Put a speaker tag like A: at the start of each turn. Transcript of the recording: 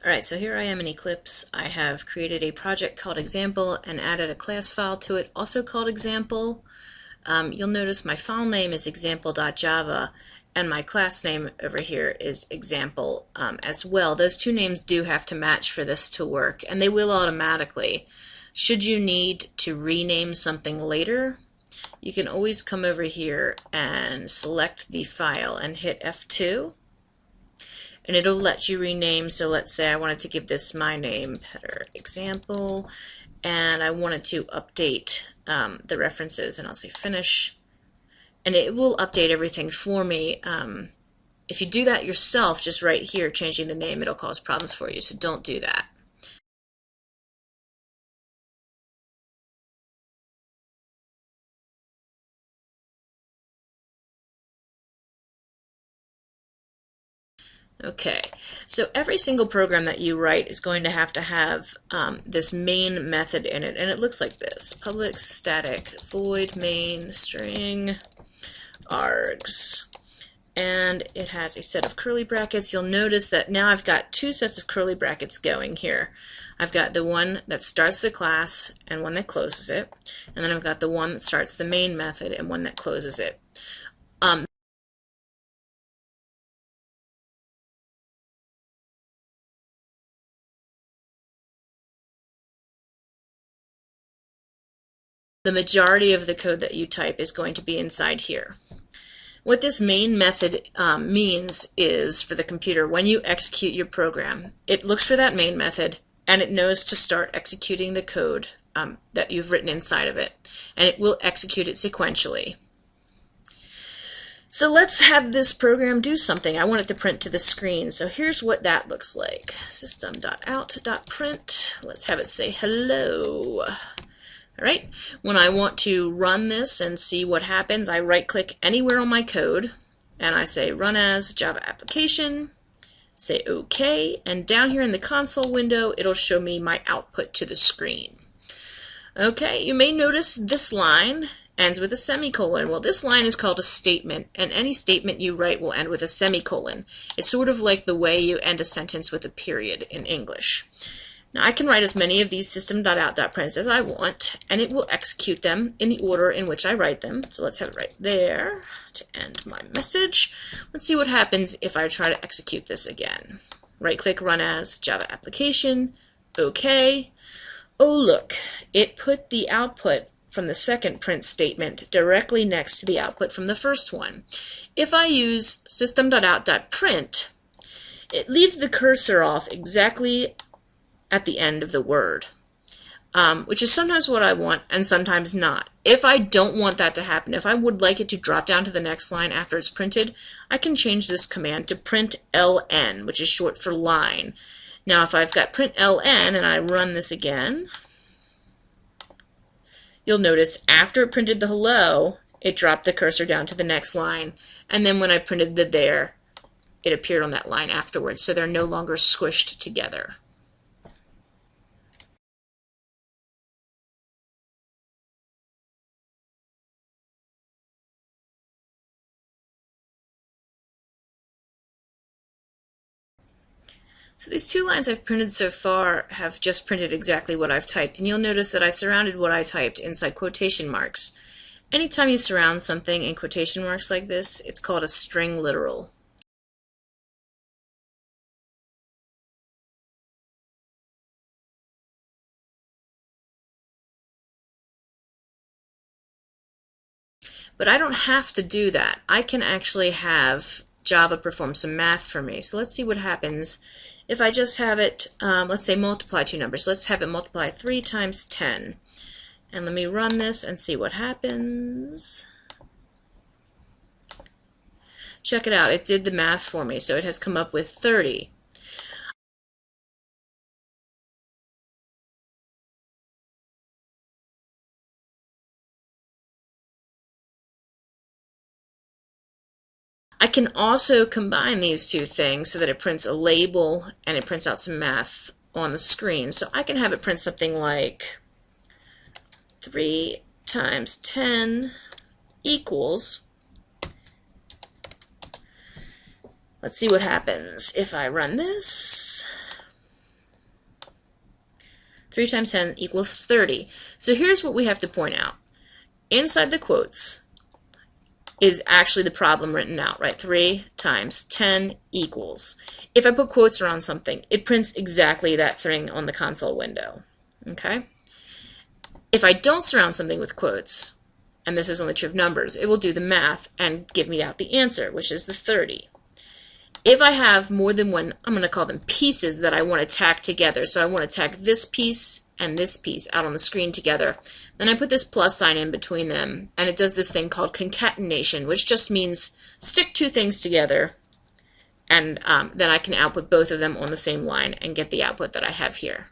A: Alright, so here I am in Eclipse. I have created a project called Example and added a class file to it, also called Example. You'll notice my file name is example.java and my class name over here is Example as well. Those two names do have to match for this to work, and they will automatically. Should you need to rename something later, you can always come over here and select the file and hit F2. And it'll let you rename. So let's say I wanted to give this my name, header example, and I wanted to update the references, and I'll say finish, and it will update everything for me. If you do that yourself, just right here changing the name, it'll cause problems for you, so don't do that. Okay, so every single program that you write is going to have this main method in it, and it looks like this: public static void main string args, and it has a set of curly brackets. You'll notice that now I've got two sets of curly brackets going here. I've got the one that starts the class and one that closes it, and then I've got the one that starts the main method and one that closes it. The majority of the code that you type is going to be inside here. What this main method means is, for the computer, when you execute your program, it looks for that main method and it knows to start executing the code that you've written inside of it, and it will execute it sequentially. So let's have this program do something. I want it to print to the screen, so here's what that looks like. System.out.print. Let's have it say hello. Alright, when I want to run this and see what happens, I right-click anywhere on my code, and I say Run as Java Application, say OK, and down here in the console window, it'll show me my output to the screen. Okay, you may notice this line ends with a semicolon. Well, this line is called a statement, and any statement you write will end with a semicolon. It's sort of like the way you end a sentence with a period in English. Now I can write as many of these system.out.prints as I want, and it will execute them in the order in which I write them. So let's have it right there to end my message. Let's see what happens if I try to execute this again. Right-click, Run as Java Application, OK. Oh look, it put the output from the second print statement directly next to the output from the first one. If I use system.out.print, it leaves the cursor off exactly at the end of the word, which is sometimes what I want and sometimes not. If I don't want that to happen, if I would like it to drop down to the next line after it's printed, I can change this command to print ln, which is short for line. Now if I've got print ln and I run this again, you'll notice after it printed the hello, it dropped the cursor down to the next line, and then when I printed the there, it appeared on that line afterwards, so they're no longer squished together. So these two lines I've printed so far have just printed exactly what I've typed, and you'll notice that I surrounded what I typed inside quotation marks. Anytime you surround something in quotation marks like this, it's called a string literal. But I don't have to do that. I can actually have Java perform some math for me. So let's see what happens if I just have it, let's say multiply two numbers. Let's have it multiply 3 times 10. And let me run this and see what happens. Check it out, it did the math for me, so it has come up with 30. I can also combine these two things so that it prints a label and it prints out some math on the screen. So I can have it print something like 3 times 10 equals, let's see what happens if I run this. 3 times 10 equals 30. So here's what we have to point out. Inside the quotes is actually the problem written out, right? 3 times 10 equals. If I put quotes around something, it prints exactly that thing on the console window. Okay? If I don't surround something with quotes, and this is only true of numbers, it will do the math and give me out the answer, which is the 30. If I have more than one, I'm going to call them pieces that I want to tack together. So I want to tack this piece and this piece out on the screen together. Then I put this plus sign in between them, and it does this thing called concatenation, which just means stick two things together, and then I can output both of them on the same line and get the output that I have here.